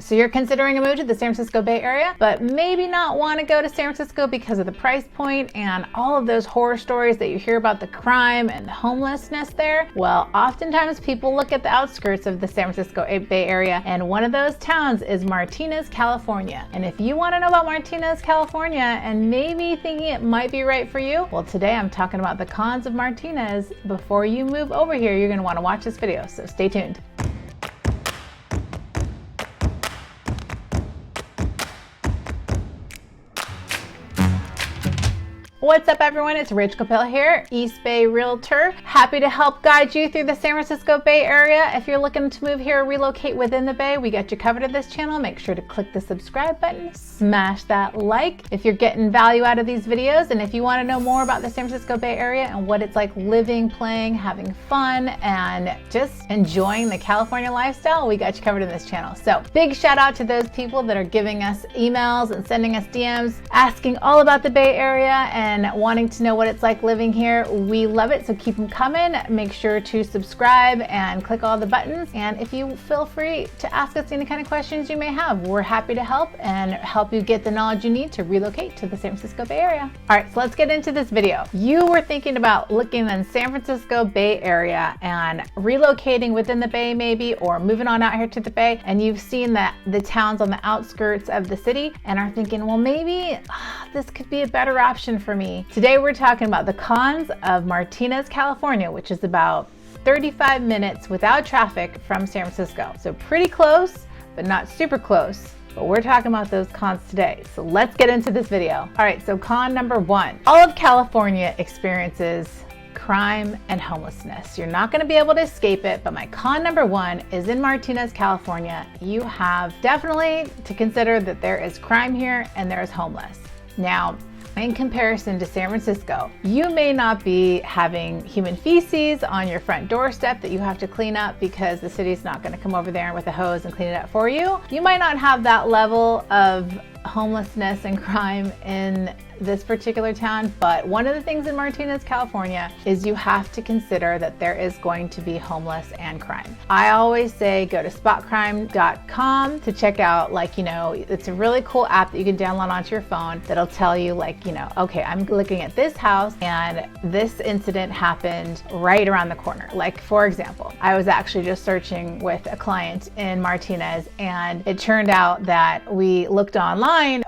So you're considering a move to the San Francisco Bay Area, but maybe not want to go to San Francisco because of the price point and all of those horror stories that you hear about the crime and the homelessness there. Well, oftentimes people look at the outskirts of the San Francisco Bay Area, and one of those towns is Martinez, California. And if you want to know about Martinez, California, and maybe thinking it might be right for you, well, today I'm talking about the cons of Martinez. Before you move over here, you're going to want to watch this video, so stay tuned. What's up, everyone? It's Rich Capel here, East Bay Realtor. Happy to help guide you through the San Francisco Bay Area. If you're looking to move here or relocate within the Bay, we got you covered at this channel. Make sure to click the subscribe button, smash that like if you're getting value out of these videos. And if you want to know more about the San Francisco Bay Area and what it's like living, playing, having fun, and just enjoying the California lifestyle, we got you covered in this channel. So big shout out to those people that are giving us emails and sending us DMs, asking all about the Bay Area and wanting to know what it's like living here. We love it, so keep them coming. Make sure to subscribe and click all the buttons. And if you feel free to ask us any kind of questions you may have, we're happy to help and help you get the knowledge you need to relocate to the San Francisco Bay Area. All right, so let's get into this video. You were thinking about looking in San Francisco Bay Area and relocating within the Bay maybe, or moving on out here to the Bay, and you've seen that the towns on the outskirts of the city and are thinking, well, maybe this could be a better option for me. Today we're talking about the cons of Martinez, California, which is about 35 minutes without traffic from San Francisco. So pretty close, but not super close. But we're talking about those cons today. So let's get into this video. All right, so con number one. All of California experiences crime and homelessness. You're not going to be able to escape it, but my con number one is in Martinez, California. You have definitely to consider that there is crime here and there is homeless. Now, in comparison to San Francisco, you may not be having human feces on your front doorstep that you have to clean up because the city's not going to come over there with a hose and clean it up for you. You might not have that level of homelessness and crime in this particular town, but one of the things in Martinez, California is you have to consider that there is going to be homeless and crime. I always say go to spotcrime.com to check out, it's a really cool app that you can download onto your phone that'll tell you okay, I'm looking at this house and this incident happened right around the corner. Like, for example, I was actually just searching with a client in Martinez, and it turned out that we looked online.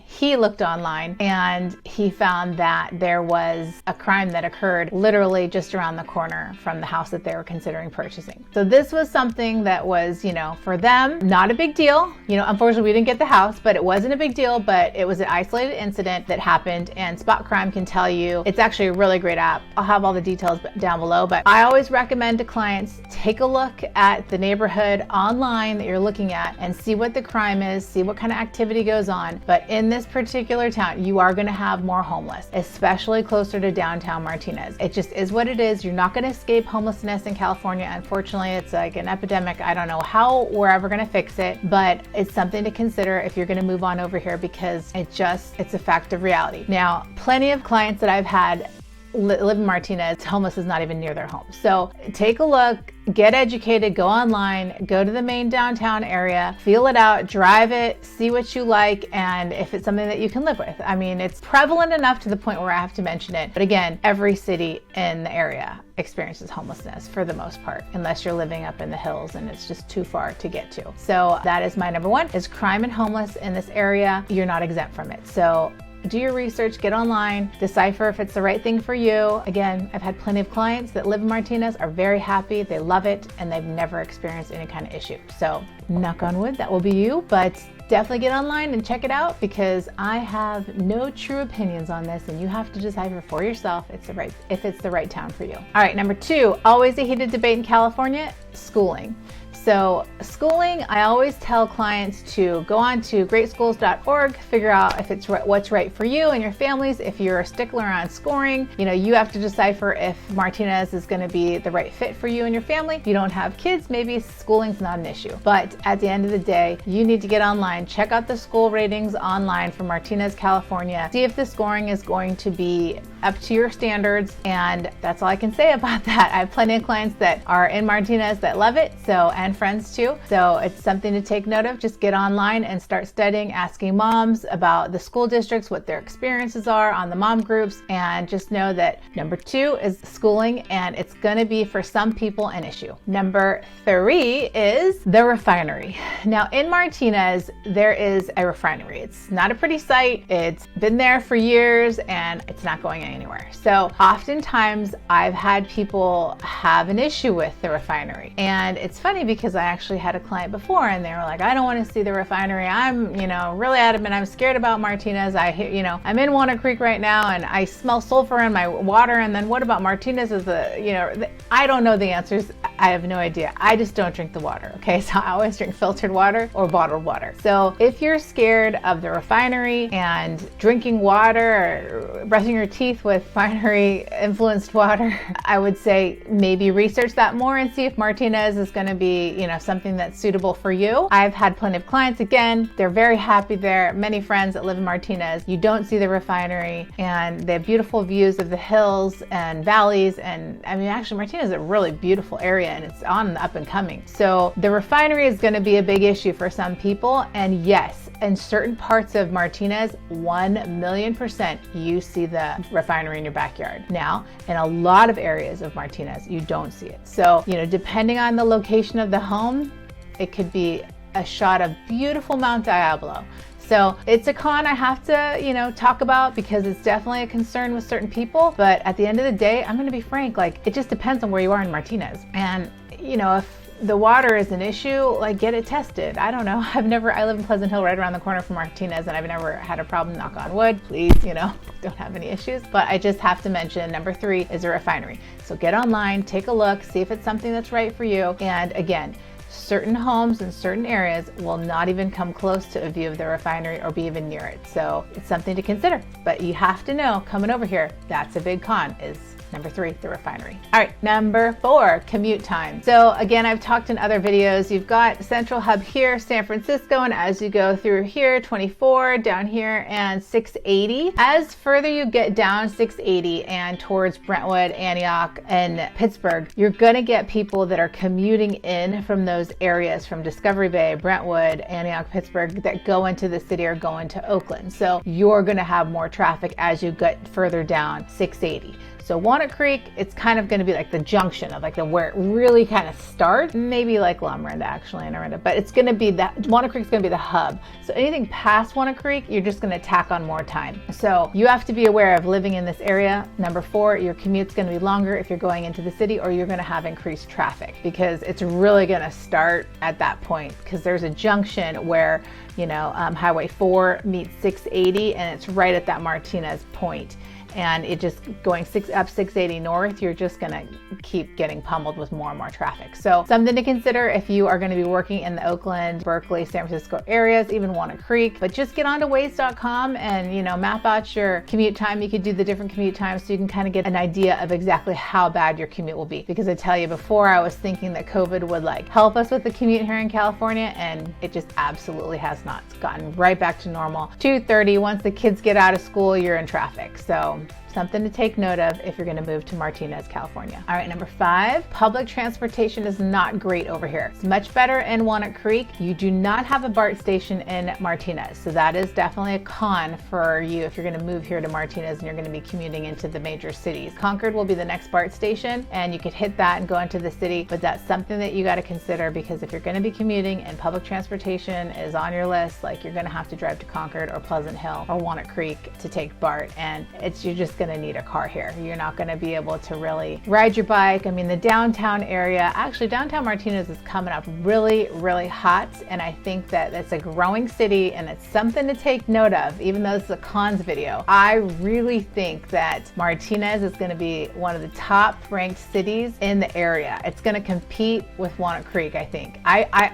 He looked online and he found that there was a crime that occurred literally just around the corner from the house that they were considering purchasing. So this was something that was, for them, not a big deal. Unfortunately we didn't get the house, but it wasn't a big deal, but it was an isolated incident that happened, and Spot Crime can tell you. It's actually a really great app. I'll have all the details down below, but I always recommend to clients, take a look at the neighborhood online that you're looking at and see what the crime is, see what kind of activity goes on. But in this particular town, you are going to have more homeless, especially closer to downtown Martinez. It just is what it is. You're not going to escape homelessness in California. Unfortunately, it's like an epidemic. I don't know how we're ever going to fix it, but it's something to consider if you're going to move on over here, because it's a fact of reality. Now, plenty of clients that I've had live in Martinez, homeless is not even near their home. So take a look, get educated, go online, go to the main downtown area, feel it out, drive it, see what you like, and if it's something that you can live with. I mean, it's prevalent enough to the point where I have to mention it. But again, every city in the area experiences homelessness for the most part, unless you're living up in the hills and it's just too far to get to. So that is my number one, is crime and homeless in this area. You're not exempt from it. So do your research, get online, decipher if it's the right thing for you. Again, I've had plenty of clients that live in Martinez, are very happy, they love it, and they've never experienced any kind of issue. So knock on wood, that will be you, but definitely get online and check it out, because I have no true opinions on this, and you have to decipher for yourself if it's the right town for you. All right, number two, always a heated debate in California, schooling. So schooling, I always tell clients to go on to greatschools.org, figure out if it's what's right for you and your families. If you're a stickler on scoring, you have to decipher if Martinez is going to be the right fit for you and your family. If you don't have kids, maybe schooling's not an issue. But at the end of the day, you need to get online, check out the school ratings online for Martinez, California, see if the scoring is going to be up to your standards. And that's all I can say about that. I have plenty of clients that are in Martinez that love it, and friends too. So it's something to take note of. Just get online and start studying, asking moms about the school districts, what their experiences are on the mom groups, and just know that number 2 is schooling, and it's going to be for some people an issue. Number 3 is the refinery. Now in Martinez, there is a refinery. It's not a pretty site. It's been there for years and it's not going anywhere. So oftentimes I've had people have an issue with the refinery. And it's funny because I actually had a client before and they were like, I don't want to see the refinery. I'm, really adamant. I'm scared about Martinez. I'm in Walnut Creek right now and I smell sulfur in my water. And then what about Martinez? I don't know the answers. I have no idea. I just don't drink the water. Okay. So I always drink filtered water or bottled water. So if you're scared of the refinery and drinking water or brushing your teeth with refinery influenced water, I would say maybe research that more and see if Martinez is going to be, something that's suitable for you. I've had plenty of clients, again, they're very happy there. Many friends that live in Martinez, you don't see the refinery and they have beautiful views of the hills and valleys. And actually Martinez is a really beautiful area and it's on the up and coming. So the refinery is going to be a big issue for some people. And yes, in certain parts of Martinez, 1,000,000% you see the refinery in your backyard. Now, in a lot of areas of Martinez, you don't see it. So, depending on the location of the home, it could be a shot of beautiful Mount Diablo. So it's a con I have to, talk about because it's definitely a concern with certain people. But at the end of the day, I'm going to be frank, it just depends on where you are in Martinez. And, if the water is an issue, get it tested. I don't know. I live in Pleasant Hill right around the corner from Martinez and I've never had a problem, knock on wood, please, don't have any issues. But I just have to mention number 3 is a refinery. So get online, take a look, see if it's something that's right for you. And again, certain homes in certain areas will not even come close to a view of the refinery or be even near it. So it's something to consider, but you have to know coming over here, that's a big con is number 3, the refinery. All right, number 4, commute time. So again, I've talked in other videos, you've got Central Hub here, San Francisco, and as you go through here, 24 down here and 680. As further you get down 680 and towards Brentwood, Antioch, and Pittsburgh, you're gonna get people that are commuting in from those areas, from Discovery Bay, Brentwood, Antioch, Pittsburgh, that go into the city or go into Oakland. So you're gonna have more traffic as you get further down 680. So Walnut Creek, it's kind of going to be like the junction of where it really kind of starts, maybe like La Miranda actually in Miranda, but it's going to be that Walnut Creek's going to be the hub. So anything past Walnut Creek, you're just going to tack on more time. So you have to be aware of living in this area. Number 4, your commute's going to be longer if you're going into the city, or you're going to have increased traffic because it's really going to start at that point because there's a junction where, Highway 4 meets 680 and it's right at that Martinez point. And it just going up 680 north, you're just gonna keep getting pummeled with more and more traffic. So something to consider if you are gonna be working in the Oakland, Berkeley, San Francisco areas, even Walnut Creek. But just get onto Waze.com and map out your commute time. You could do the different commute times so you can kind of get an idea of exactly how bad your commute will be. Because I tell you, before I was thinking that COVID would help us with the commute here in California, and it just absolutely has not. It's gotten right back to normal. 2:30, once the kids get out of school, you're in traffic. So something to take note of if you're going to move to Martinez, California. All right, number 5, public transportation is not great over here. It's much better in Walnut Creek. You do not have a BART station in Martinez. So that is definitely a con for you if you're going to move here to Martinez and you're going to be commuting into the major cities. Concord will be the next BART station and you could hit that and go into the city, but that's something that you got to consider because if you're going to be commuting and public transportation is on your list, you're going to have to drive to Concord or Pleasant Hill or Walnut Creek to take BART, and you're just going to need a car here. You're not going to be able to really ride your bike. The downtown area, actually downtown Martinez is coming up really, really hot, and I think that it's a growing city and it's something to take note of, even though it's a cons video. I really think that Martinez is going to be one of the top ranked cities in the area. It's going to compete with Walnut Creek, I think.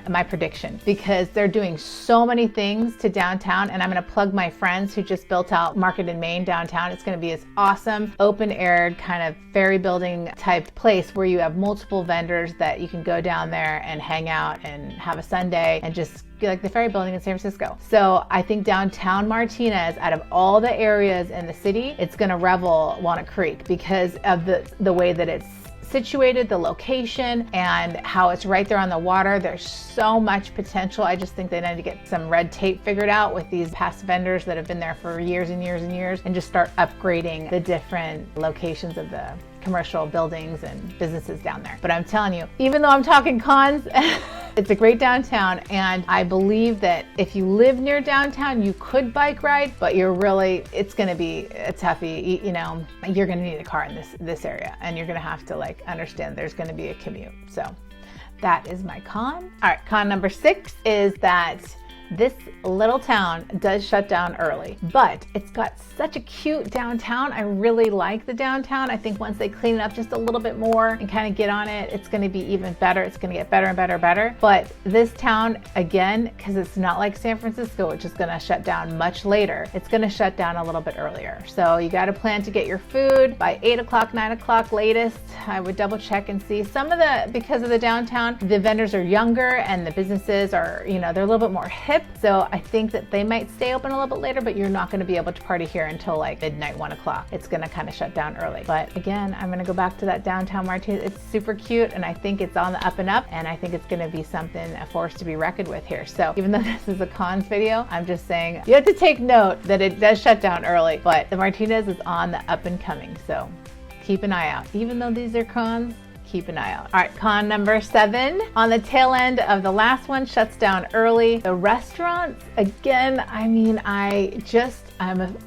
My prediction, because they're doing so many things to downtown, and I'm going to plug my friends who just built out Market and Main downtown. It's going to be as awesome open air kind of ferry building type place where you have multiple vendors that you can go down there and hang out and have a Sunday and just like the ferry building in San Francisco. So I think downtown Martinez, out of all the areas in the city, it's going to rival Walnut Creek because of the way that it's situated, the location, and how it's right there on the water. There's so much potential. I just think they need to get some red tape figured out with these past vendors that have been there for years and years and years, and just start upgrading the different locations of the commercial buildings and businesses down there. But I'm telling you, even though I'm talking cons, it's a great downtown, and I believe that if you live near downtown, you could bike ride, but it's gonna be a toughie. You know, you're gonna need a car in this area, and you're gonna have to like understand there's gonna be a commute. So that is my con. All right, con number 6 is that this little town does shut down early, but it's got such a cute downtown. I really like the downtown. I think once they clean it up just a little bit more and kind of get on it, it's going to be even better. It's going to get better and better and better. But this town, again, because it's not like San Francisco, which is going to shut down much later, it's going to shut down a little bit earlier. So you got to plan to get your food by 8 o'clock, 9 o'clock latest. I would double check and see. Because of the downtown, the vendors are younger and the businesses are, they're a little bit more hip. So I think that they might stay open a little bit later, but you're not going to be able to party here until like midnight, 1 o'clock. It's going to kind of shut down early. But again, I'm going to go back to that downtown Martinez. It's super cute, and I think it's on the up and up, and I think it's going to be something, a force to be reckoned with here. So even though this is a cons video, I'm just saying you have to take note that it does shut down early, but the Martinez is on the up and coming. So keep an eye out. Even though these are cons, keep an eye out. All right, con number 7, on the tail end of the last one, shuts down early. The restaurants, again, I'm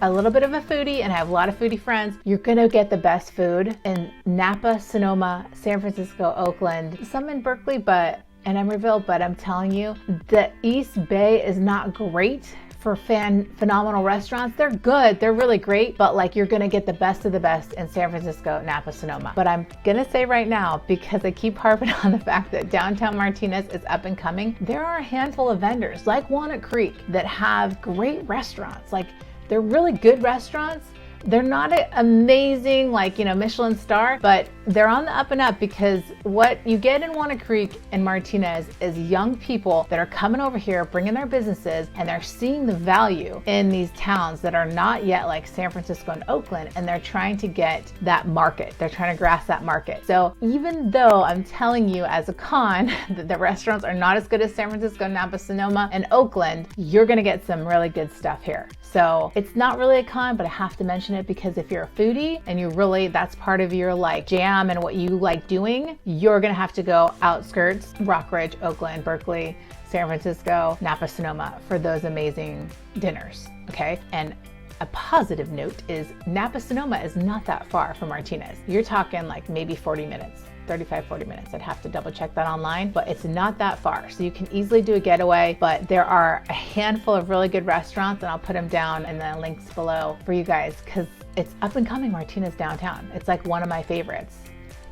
a little bit of a foodie and I have a lot of foodie friends. You're gonna get the best food in Napa, Sonoma, San Francisco, Oakland, some in Berkeley, and Emeryville, but I'm telling you, the East Bay is not great for phenomenal restaurants. They're good, they're really great, but like you're gonna get the best of the best in San Francisco, Napa, Sonoma. But I'm gonna say right now, because I keep harping on the fact that downtown Martinez is up and coming, there are a handful of vendors like Walnut Creek that have great restaurants. Like they're really good restaurants. They're not amazing, like, Michelin star, but they're on the up and up, because what you get in Walnut Creek and Martinez is young people that are coming over here, bringing their businesses, and they're seeing the value in these towns that are not yet like San Francisco and Oakland, and they're trying to get that market. They're trying to grasp that market. So even though I'm telling you as a con that the restaurants are not as good as San Francisco, Napa, Sonoma, and Oakland, you're gonna get some really good stuff here. So it's not really a con, but I have to mention it because if you're a foodie and that's part of your like jam and what you like doing, you're gonna have to go outskirts, Rockridge, Oakland, Berkeley, San Francisco, Napa, Sonoma for those amazing dinners, okay? And a positive note is Napa, Sonoma is not that far from Martinez. You're talking like maybe 40 minutes. 35, 40 minutes. I'd have to double check that online, but it's not that far. So you can easily do a getaway, but there are a handful of really good restaurants, and I'll put them down in the links below for you guys, because it's up and coming Martinez downtown. It's like one of my favorites.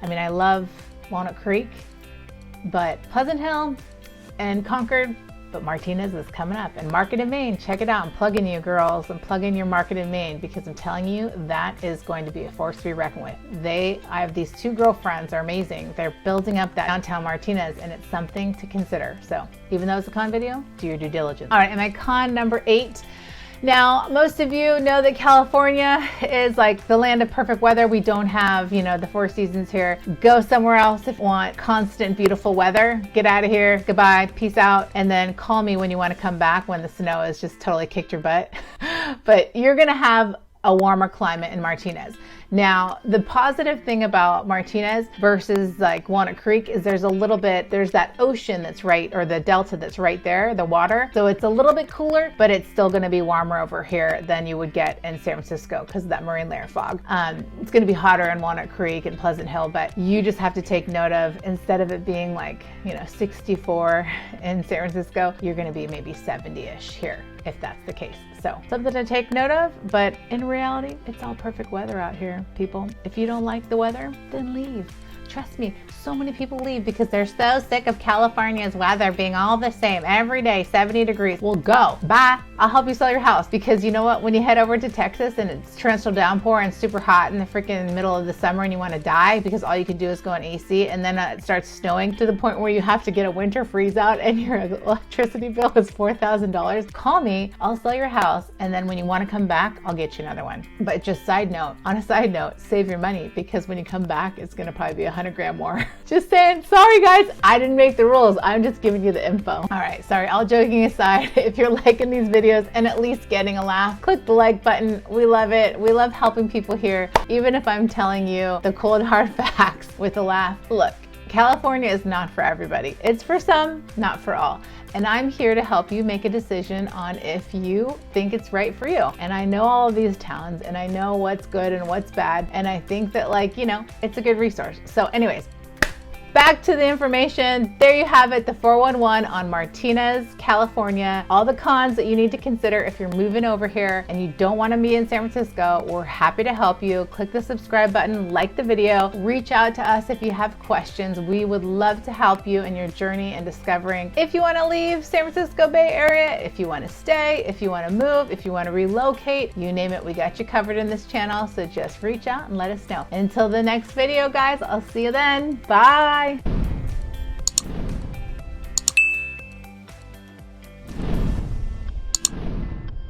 I love Walnut Creek, but Pleasant Hill and Concord, but Martinez is coming up. And Market in Maine, check it out. I'm plugging you girls, and plug in your Market in Maine, because I'm telling you, that is going to be a force to be reckoned with. I have these 2 girlfriends, are amazing. They're building up that downtown Martinez, and it's something to consider. So even though it's a con video, do your due diligence. All right, and my con number 8. Now, most of you know that California is like the land of perfect weather. We don't have, the 4 seasons here. Go somewhere else if you want constant, beautiful weather. Get out of here. Goodbye. Peace out. And then call me when you want to come back, when the snow has just totally kicked your butt. But you're going to have a warmer climate in Martinez. Now, the positive thing about Martinez versus like Walnut Creek is there's that ocean that's right, or the delta that's right there, the water. So it's a little bit cooler, but it's still going to be warmer over here than you would get in San Francisco because of that marine layer fog. It's going to be hotter in Walnut Creek and Pleasant Hill, but you just have to take note of, instead of it being like, 64 in San Francisco, you're going to be maybe 70-ish here, if that's the case. So something to take note of, but in reality, it's all perfect weather out here, people. If you don't like the weather, then leave. Trust me, so many people leave because they're so sick of California's weather being all the same every day, 70 degrees. Well, go. Bye. I'll help you sell your house, because you know what? When you head over to Texas and it's torrential downpour and super hot in the freaking middle of the summer and you want to die because all you can do is go on AC, and then it starts snowing to the point where you have to get a winter freeze out and your electricity bill is $4,000, call me. I'll sell your house, and then when you want to come back, I'll get you another one. But just on a side note, save your money, because when you come back, it's going to probably be 100 grand more. Just saying. Sorry guys, I didn't make the rules. I'm just giving you the info. All right, sorry, all joking aside, if you're liking these videos and at least getting a laugh, click the like button. We love it. We love helping people here, even if I'm telling you the cold hard facts with a laugh. Look, California is not for everybody. It's for some, not for all. And I'm here to help you make a decision on if you think it's right for you. And I know all of these towns, and I know what's good and what's bad. And I think that, like, you know, it's a good resource. So anyways, back to the information. There you have it, the 411 on Martinez, California. All the cons that you need to consider if you're moving over here and you don't want to be in San Francisco. We're happy to help you. Click the subscribe button, like the video, reach out to us if you have questions. We would love to help you in your journey and discovering if you want to leave San Francisco Bay Area, if you want to stay, if you want to move, if you want to relocate, you name it, we got you covered in this channel. So just reach out and let us know. Until the next video, guys, I'll see you then. Bye.